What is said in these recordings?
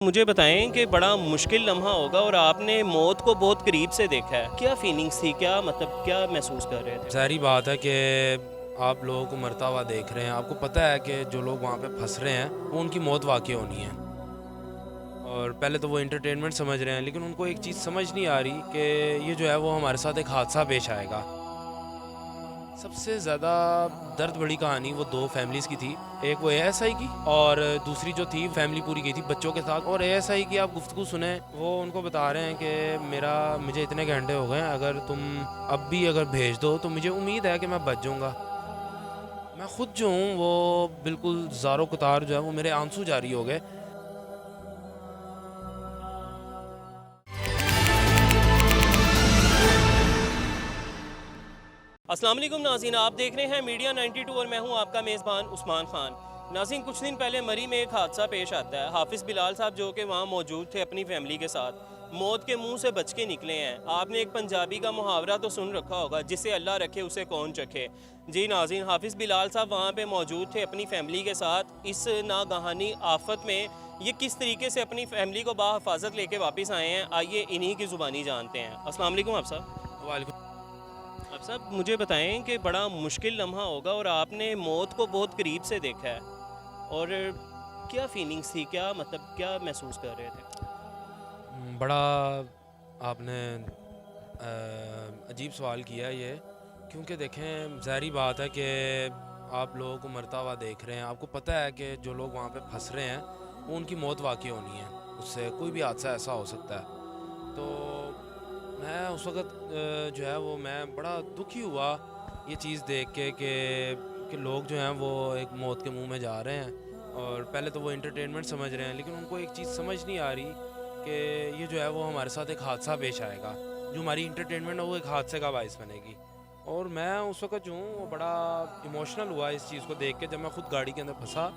मुझे बताएं कि बड़ा मुश्किल लम्हा होगा और आपने मौत को बहुत करीब से देखा है। क्या फीलिंग्स थी? क्या मतलब क्या महसूस कर रहे थे? ज़ाहिर बात है कि आप लोगों को मरता हुआ देख रहे हैं। आपको पता है कि जो लोग वहाँ पे फँस रहे हैं, वो उनकी मौत वाक़ई होनी है। और पहले तो वो एंटरटेनमेंट समझ रहे हैं, लेकिन उनको एक चीज़ समझ नहीं आ रही कि ये जो है वो हमारे साथ एक हादसा पेश आएगा। सबसे ज़्यादा दर्द भरी कहानी वो 2 फैमिलीज़ की थी। एक वो एएसआई की और दूसरी जो थी फैमिली पूरी गई थी बच्चों के साथ। और एएसआई की आप गुफ्तगू सुने, वो उनको बता रहे हैं कि मुझे इतने घंटे हो गए हैं, अगर तुम अब भी अगर भेज दो तो मुझे उम्मीद है कि मैं बच जाऊँगा। मैं खुद जो हूँ वो बिल्कुल ज़ारो-कतार जो है वो मेरे आंसू जारी हो गए। अस्सलाम वालेकुम नाज़रीन, आप देख रहे हैं मीडिया 92 और मैं हूं आपका मेज़बान उस्मान खान। नाज़रीन, कुछ दिन पहले मरी में एक हादसा पेश आता है। हाफिज़ बिलाल साहब जो कि वहां मौजूद थे अपनी फैमिली के साथ, मौत के मुंह से बच के निकले हैं। आपने एक पंजाबी का मुहावरा तो सुन रखा होगा, जिसे अल्लाह रखे उसे कौन चखे। जी नाज़रीन, हाफिज़ बिलाल साहब वहाँ पे मौजूद थे अपनी फैमिली के साथ। इस नागहानी आफत में ये किस तरीके से अपनी फैमिली को बाहिफाजत लेके वापस आए हैं, आइए इन्हीं की ज़ुबानी जानते हैं। अस्सलाम वालेकुम आप साहब। वालेकुम। अब साहब मुझे बताएं कि बड़ा मुश्किल लम्हा होगा और आपने मौत को बहुत करीब से देखा है। और क्या फीलिंग्स थी? क्या मतलब क्या महसूस कर रहे थे? बड़ा आपने अजीब सवाल किया है ये, क्योंकि देखें ज़ाहिर बात है कि आप लोगों को मरता हुआ देख रहे हैं। आपको पता है कि जो लोग वहाँ पे फँस रहे हैं, वो उनकी मौत वाक़ई होनी है। उससे कोई भी हादसा ऐसा हो सकता है। तो मैं उस वक़्त जो है वो मैं बड़ा दुखी हुआ ये चीज़ देख के कि लोग जो हैं वो एक मौत के मुँह में जा रहे हैं। और पहले तो वो एंटरटेनमेंट समझ रहे हैं, लेकिन उनको एक चीज़ समझ नहीं आ रही कि ये जो है वो हमारे साथ एक हादसा पेश आएगा। जो हमारी एंटरटेनमेंट है वो एक हादसे का बाइस बनेगी। और मैं उस वक़्त जो हूँ वो बड़ा इमोशनल हुआ इस चीज़ को देख के, जब मैं खुद गाड़ी के अंदर फँसा।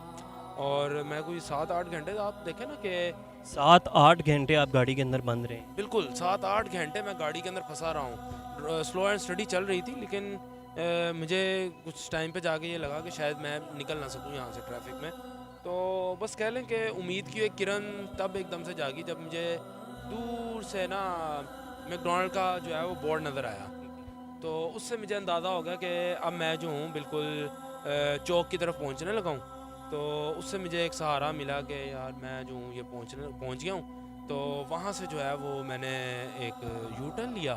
और मैं कोई 7-8 घंटे, आप देखें ना कि 7-8 घंटे आप गाड़ी के अंदर बंद रहे? बिल्कुल 7-8 घंटे मैं गाड़ी के अंदर फँसा रहा हूँ। स्लो एंड स्टडी चल रही थी, लेकिन मुझे कुछ टाइम पे जाके ये लगा कि शायद मैं निकल ना सकूँ यहाँ से ट्रैफ़िक में। तो बस कह लें कि उम्मीद की एक किरण तब एकदम से जागी जब मुझे दूर से ना मैकडॉनल्ड का जो है वो बोर्ड नज़र आया। तो उससे मुझे अंदाज़ा हो गया कि अब मैं जो हूँ बिल्कुल चौक की तरफ पहुँचने लगा हूँ। तो उससे मुझे एक सहारा मिला कि यार मैं जो हूँ ये पहुँच गया हूँ। तो वहाँ से जो है वो मैंने एक यू टर्न लिया।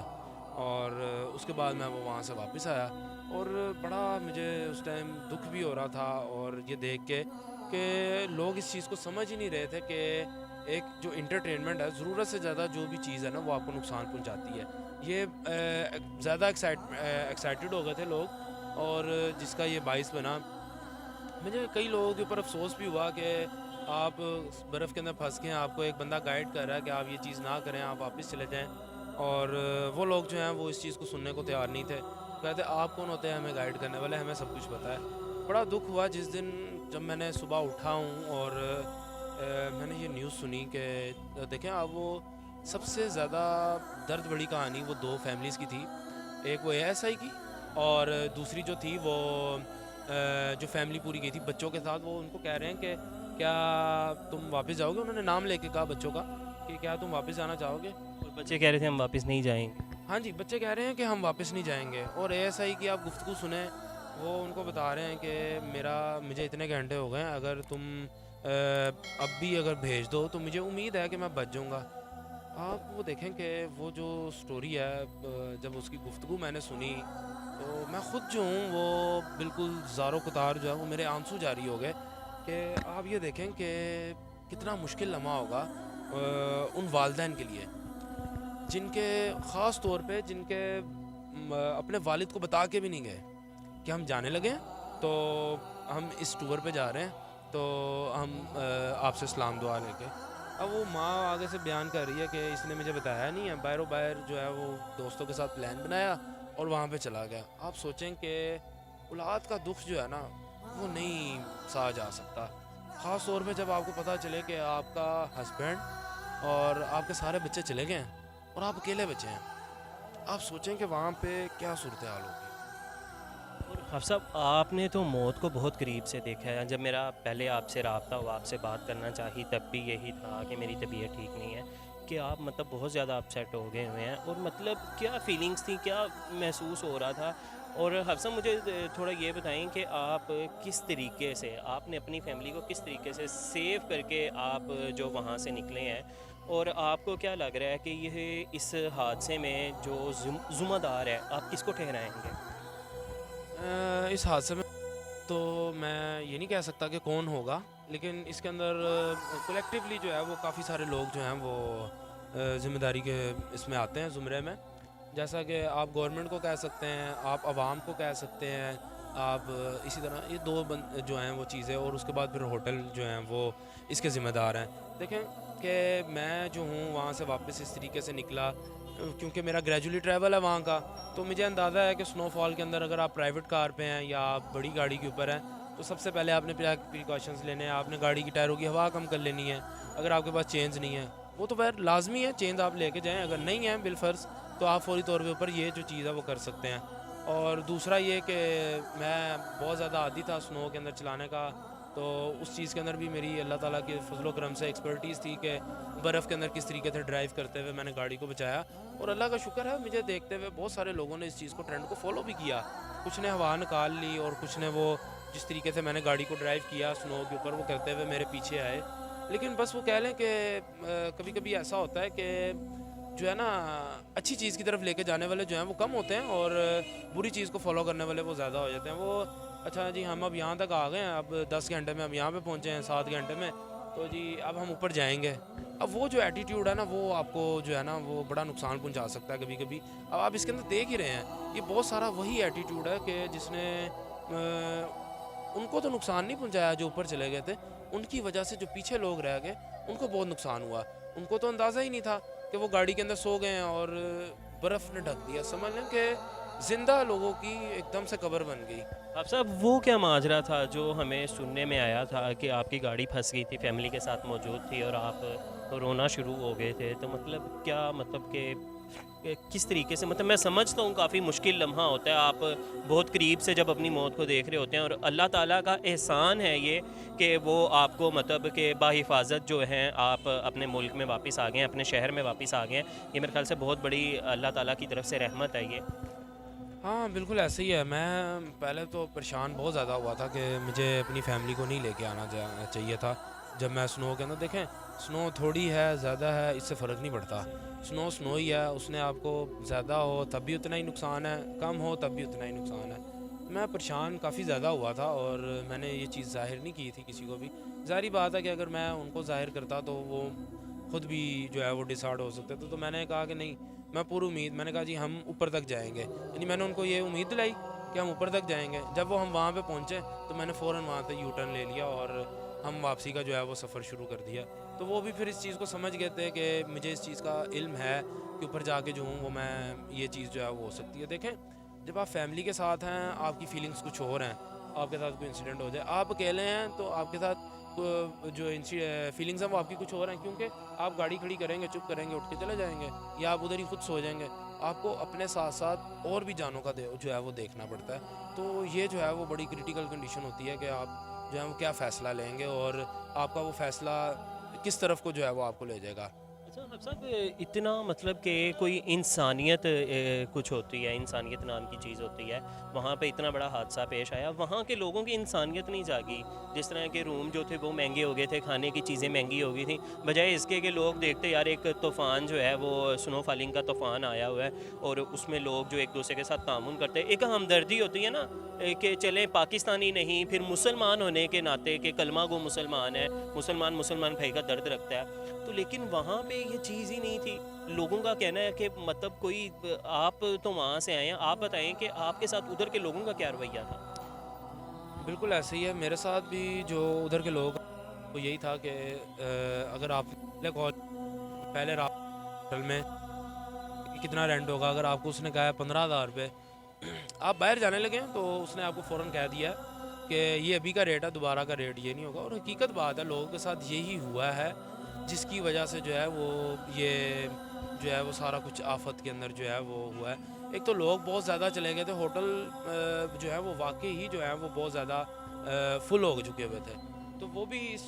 और उसके बाद मैं वो वहाँ से वापस आया। और बड़ा मुझे उस टाइम दुख भी हो रहा था, और ये देख के कि लोग इस चीज़ को समझ ही नहीं रहे थे कि एक जो एंटरटेनमेंट है, ज़रूरत से ज़्यादा जो भी चीज़ है ना वो आपको नुकसान पहुँचाती है। ये ज़्यादा एक्साइटेड हो गए थे लोग, और जिसका ये बाइस बना। मुझे कई लोगों के ऊपर अफ़सोस भी हुआ कि आप बर्फ़ के अंदर फँस गए हैं, आपको एक बंदा गाइड कर रहा है कि आप ये चीज़ ना करें, आप वापस चले जाएँ। और वो लोग जो हैं वो इस चीज़ को सुनने को तैयार नहीं थे। कहते आप कौन होते हैं हमें गाइड करने वाले, हमें सब कुछ पता है। बड़ा दुःख हुआ जिस दिन जब मैंने सुबह उठा हूँ और मैंने ये न्यूज़ सुनी कि देखें आप वो सबसे ज़्यादा दर्द भरी कहानी वो 2 फैमिलीज़ की थी। एक वो एएसआई की और दूसरी जो थी वो जो फैमिली पूरी गई थी बच्चों के साथ। वो उनको कह रहे हैं कि क्या तुम वापस जाओगे? उन्होंने नाम लेके कहा बच्चों का कि क्या तुम वापस जाना चाहोगे? और बच्चे कह रहे थे हम वापस नहीं जाएंगे। हाँ जी, बच्चे कह रहे हैं कि हम वापस नहीं जाएँगे। और एएसआई की आप गुफ्तगू सुने, वो उनको बता रहे हैं कि मुझे इतने घंटे हो गए हैं, अगर तुम अब भी अगर भेज दो तो मुझे उम्मीद है कि मैं बच जाऊँगा। आप वो देखें कि वो जो स्टोरी है, जब उसकी गुफ्तगू मैंने सुनी, तो मैं खुद जो हूँ वो बिल्कुल ज़ारो-कतार जो है वो मेरे आंसू जारी हो गए कि आप ये देखें कि कितना मुश्किल लम्हा होगा उन वालिदैन के लिए, जिनके ख़ास तौर पे जिनके अपने वालिद को बता के भी नहीं गए कि हम जाने लगे हैं, तो हम इस टूर पे जा रहे हैं, तो हम आपसे सलाम दुआ लेके। अब वो माँ आगे से बयान कर रही है कि इसने मुझे बताया नहीं है, बाहर जो है वो दोस्तों के साथ प्लान बनाया और वहाँ पे चला गया। आप सोचें कि औलाद का दुख जो है ना वो नहीं सहा जा सकता। ख़ास तौर पे जब आपको पता चले कि आपका हस्बैंड और आपके सारे बच्चे चले गए हैं और आप अकेले बचे हैं। आप सोचें कि वहाँ पे क्या सूरत हाल होगी। अब साहब आपने तो मौत को बहुत करीब से देखा है। जब मेरा पहले आपसे रब्ता हुआ, आपसे बात करना चाही, तब भी यही था कि मेरी तबीयत ठीक नहीं है, कि आप मतलब बहुत ज़्यादा अपसेट हो गए हुए हैं। और मतलब क्या फीलिंग्स थी, क्या महसूस हो रहा था? और हफ्सा मुझे थोड़ा ये बताएं कि आप किस तरीके से, आपने अपनी फैमिली को किस तरीके से सेव करके आप जो वहाँ से निकले हैं, और आपको क्या लग रहा है कि यह इस हादसे में जो ज़िम्मेदार है, आप किसको ठहराएंगे? इस हादसे में तो मैं ये नहीं कह सकता कि कौन होगा, लेकिन इसके अंदर कलेक्टिवली जो है वो काफ़ी सारे लोग जो हैं वो ज़िम्मेदारी के इसमें आते हैं ज़ुमरे में। जैसा कि आप गवर्नमेंट को कह सकते हैं, आप आवाम को कह सकते हैं, आप इसी तरह ये दो जो हैं वो चीज़ें, और उसके बाद फिर होटल जो हैं वो इसके ज़िम्मेदार हैं। देखें कि मैं जो हूँ वहाँ से वापस इस तरीके से निकला क्योंकि मेरा ग्रेजुअली ट्रैवल है वहाँ का, तो मुझे अंदाज़ा है कि स्नोफॉल के अंदर अगर आप प्राइवेट कार पे हैं या आप बड़ी गाड़ी के ऊपर हैं, तो सबसे पहले आपने प्रिकॉशंस लेने हैं, आपने गाड़ी की टायरों की हवा कम कर लेनी है। अगर आपके पास चेंज नहीं है, वो तो फिर लाजमी है चेंज आप लेके जाएं, अगर नहीं है बिलफर्ज तो आप फौरी तौर पे ऊपर ये जो चीज़ है वो कर सकते हैं। और दूसरा ये कि मैं बहुत ज़्यादा आदी था स्नो के अंदर चलाने का, तो उस चीज़ के अंदर भी मेरी अल्लाह ताला के फजलो करम से एक्सपर्टीज़ थी कि बर्फ़ के अंदर किस तरीके से ड्राइव करते हुए मैंने गाड़ी को बचाया। और अल्लाह का शुक्र है, मुझे देखते हुए बहुत सारे लोगों ने इस चीज़ को, ट्रेंड को फॉलो भी किया। कुछ ने हवा निकाल ली और कुछ ने वो जिस तरीके से मैंने गाड़ी को ड्राइव किया स्नो के ऊपर, वो करते हुए मेरे पीछे आए। लेकिन बस वो कह लें कि कभी कभी ऐसा होता है कि जो है ना, अच्छी चीज़ की तरफ लेके जाने वाले जो हैं वो कम होते हैं और बुरी चीज़ को फॉलो करने वाले वो ज़्यादा हो जाते हैं। वो अच्छा जी, हम अब यहाँ तक आ गए हैं, अब 10 घंटे में हम यहाँ पे पहुँचे हैं, 7 घंटे में, तो जी अब हम ऊपर जाएंगे। अब वो जो एटीट्यूड है ना, वो आपको जो है ना वो बड़ा नुकसान पहुँचा सकता है कभी कभी। अब आप इसके अंदर देख ही रहे हैं, ये बहुत सारा वही एटीट्यूड है कि जिसने उनको तो नुकसान नहीं पहुँचाया जो ऊपर चले गए थे, उनकी वजह से जो पीछे लोग रह गए उनको बहुत नुकसान हुआ। उनको तो अंदाज़ा ही नहीं था कि वो गाड़ी के अंदर सो गए हैं और बर्फ़ ने ढक दिया। समझ लें कि ज़िंदा लोगों की एकदम से कब्र बन गई। अब साहब वो क्या माजरा था जो हमें सुनने में आया था कि आपकी गाड़ी फंस गई थी, फैमिली के साथ मौजूद थी और आप रोना शुरू हो गए थे? तो मतलब क्या, मतलब कि किस तरीके से, मतलब मैं समझता हूँ काफ़ी मुश्किल लम्हा होता है, आप बहुत करीब से जब अपनी मौत को देख रहे होते हैं, और अल्लाह ताला का एहसान है ये कि वो आपको मतलब कि बाहिफाजत जो हैं आप अपने मुल्क में वापस आ गए हैं, अपने शहर में वापस आ गए हैं। ये मेरे ख्याल से बहुत बड़ी अल्लाह ताला की तरफ से रहमत है ये। हाँ, बिल्कुल ऐसे ही है। मैं पहले तो परेशान बहुत ज़्यादा हुआ था कि मुझे अपनी फ़ैमिली को नहीं लेके आना चाहिए था। जब मैं स्नो के अंदर, देखें स्नो थोड़ी है ज़्यादा है इससे फ़र्क नहीं पड़ता, स्नो स्नो ही है, उसने आपको ज़्यादा हो तब भी उतना ही नुकसान है, कम हो तब भी उतना ही नुकसान है। मैं परेशान काफ़ी ज़्यादा हुआ था और मैंने ये चीज़ ज़ाहिर नहीं की थी किसी को भी। ज़ाहिर बात है कि अगर मैं उनको ज़ाहिर करता तो वो खुद भी जो है वो डिसऑर्ड हो सकते थे। तो मैंने कहा कि नहीं, मैं पूरी उम्मीद, मैंने कहा जी हम ऊपर तक जाएंगे, यानी मैंने उनको ये उम्मीद दिलाई कि हम ऊपर तक जाएंगे। जब वो हम वहाँ पे पहुँचे तो मैंने फ़ौरन वहाँ से यू टर्न ले लिया और हम वापसी का जो है वो सफ़र शुरू कर दिया। तो वो भी फिर इस चीज़ को समझ गए थे कि मुझे इस चीज़ का इल्म है कि ऊपर जाके जो हूँ वो मैं ये चीज़ जो है वो हो सकती है। देखें, जब आप फैमिली के साथ हैं आपकी फीलिंग्स कुछ और हैं, आपके साथ कोई इंसिडेंट हो जाए, आप अकेले हैं तो आपके साथ जो फीलिंग्स हैं वो आपकी कुछ और हैं, क्योंकि आप गाड़ी खड़ी करेंगे, चुप करेंगे, उठ के चले जाएंगे या आप उधर ही खुद सो जाएंगे। आपको अपने साथ साथ और भी जानों का जो है वो देखना पड़ता है। तो ये जो है वो बड़ी क्रिटिकल कंडीशन होती है कि आप जो है वो क्या फ़ैसला लेंगे और आपका वो फ़ैसला किस तरफ को जो है वो आपको ले जाएगा। अच्छा अब साहब, इतना मतलब कि कोई इंसानियत कुछ होती है, इंसानियत नाम की चीज़ होती है, वहाँ पे इतना बड़ा हादसा पेश आया, वहाँ के लोगों की इंसानियत नहीं जागी। जिस तरह के रूम जो थे वो महंगे हो गए थे, खाने की चीज़ें महंगी हो गई थी, बजाय इसके कि लोग देखते यार एक तूफ़ान जो है वो स्नो फॉलिंग का तूफ़ान आया हुआ है और उसमें लोग जो एक दूसरे के साथ तामुन करते हैं, एक हमदर्दी होती है ना, कि चलें पाकिस्तानी नहीं फिर मुसलमान होने के नाते कि कलमा गो मुसलमान है, मुसलमान मुसलमान भाई का दर्द रखता है। तो लेकिन वहाँ पे ये चीज़ ही नहीं थी। लोगों का कहना है कि मतलब कोई, आप तो वहाँ से आए हैं, आप बताएं कि आपके साथ उधर के लोगों का क्या रवैया था? बिल्कुल ऐसे ही है, मेरे साथ भी जो उधर के लोग, वो यही था कि अगर आप पहले रात होटल में कि कितना रेंट होगा, अगर आपको उसने कहा है 15,000 रुपये, आप बाहर जाने लगे हैं तो उसने आपको फ़ौरन कह दिया कि ये अभी का रेट है, दोबारा का रेट ये नहीं होगा। और हकीकत बात है, लोगों के साथ यही हुआ है जिसकी वजह से जो है वो ये जो है वो सारा कुछ आफत के अंदर जो है वो हुआ है। एक तो लोग बहुत ज़्यादा चले गए थे, होटल जो है वो वाकई ही जो है वो बहुत ज़्यादा फुल हो चुके हुए थे। तो वो भी इस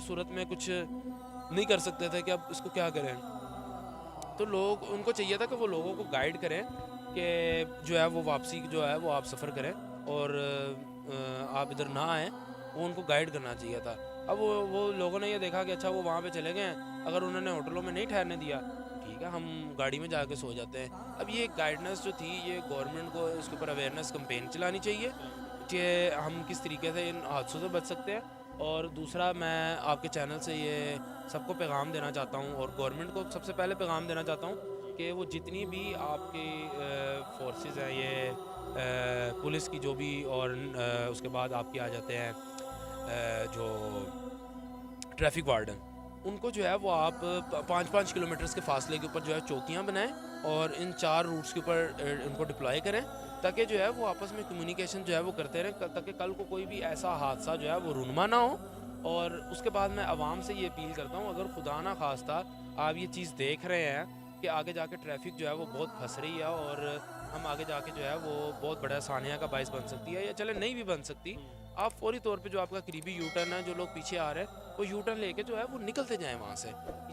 सूरत में कुछ नहीं कर सकते थे कि अब इसको क्या करें। तो लोग उनको चाहिए था कि वो लोगों को गाइड करें कि जो है वो वापसी जो है वो आप सफ़र करें और आप इधर ना आएँ, वो उनको गाइड करना चाहिए था। अब वो लोगों ने ये देखा कि अच्छा वो वहाँ पे चले गए हैं, अगर उन्होंने होटलों में नहीं ठहरने दिया, ठीक है हम गाड़ी में जाके सो जाते हैं। अब ये गाइडेंस जो थी ये गवर्नमेंट को इसके ऊपर अवेयरनेस कैंपेन चलानी चाहिए कि हम किस तरीके से इन हादसों से बच सकते हैं। और दूसरा मैं आपके चैनल से ये सबको पैगाम देना चाहता हूँ और गवर्नमेंट को सबसे पहले पैगाम देना चाहता हूँ कि वो जितनी भी आपकी फोर्सेस हैं ये पुलिस की जो भी और उसके बाद आपके आ जाते हैं जो ट्रैफिक वार्डन, उनको जो है वो आप 5-5 किलोमीटर्स के फासले के ऊपर जो है चौकियाँ बनाएं और इन 4 रूट्स के ऊपर इनको डिप्लॉय करें ताकि जो है वो आपस में कम्युनिकेशन जो है वो करते रहें ताकि कल को कोई भी ऐसा हादसा जो है वो रुनमा ना हो। और उसके बाद मैं आवाम से ये अपील करता हूँ, अगर खुदा ना खास्ता आप ये चीज़ देख रहे हैं कि आगे जाके ट्रैफिक जो है वो बहुत फंस रही है और हम आगे जाके जो है वो बहुत बड़ा सानिया का बाइस बन सकती है या चले नहीं भी बन सकती, आप फौरी तौर पे जो आपका करीबी यू टर्न है, जो लोग पीछे आ रहे हैं वो यू टर्न लेके जो है वो निकलते जाएं वहाँ से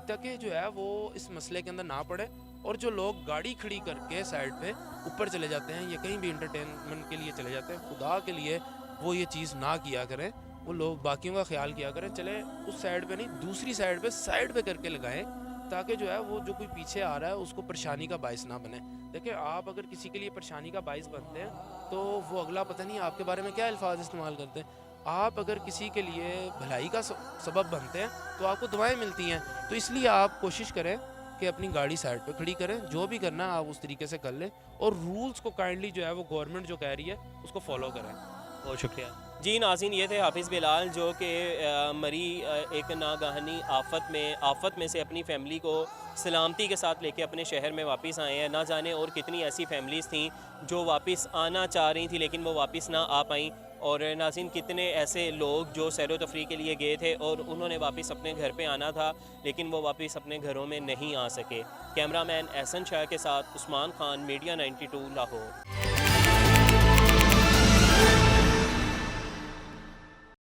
ताकि जो है वो इस मसले के अंदर ना पड़े। और जो लोग गाड़ी खड़ी करके साइड पे ऊपर चले जाते हैं या कहीं भी इंटरटेनमेंट के लिए चले जाते हैं, खुदा के लिए वो ये चीज़ ना किया करें, वो लोग बाकियों का ख्याल किया करें, चले उस साइड पे नहीं दूसरी साइड पे करके लगाएं ताकि जो है वो जो कोई पीछे आ रहा है उसको परेशानी का बाइस ना बने। देखिए आप अगर किसी के लिए परेशानी का बाइस बनते हैं तो वो अगला पता नहीं आपके बारे में क्या अल्फाज इस्तेमाल करते हैं। आप अगर किसी के लिए भलाई का सबब बनते हैं तो आपको दुआएं मिलती हैं। तो इसलिए आप कोशिश करें कि अपनी गाड़ी साइड पे खड़ी करें, जो भी करना है आप उस तरीके से कर लें और रूल्स को काइंडली जो है वो गवर्नमेंट जो कह रही है उसको फॉलो करें। बहुत शुक्रिया जी। नाज़रीन, ये थे हाफिज़ बिलाल जो कि मरी एक नागहानी आफत में से अपनी फ़ैमिली को सलामती के साथ लेके अपने शहर में वापस आए हैं। ना जाने और कितनी ऐसी फैमिलीज़ थीं जो वापस आना चाह रही थी लेकिन वो वापस ना आ पाईं। और नाज़रीन, कितने ऐसे लोग जो सैर व तफरीह के लिए गए थे और उन्होंने वापस अपने घर पे आना था लेकिन वो वापस अपने घरों में नहीं आ सके। कैमरामैन एहसन शाह के साथ उस्मान खान, मीडिया 92 लाहौर।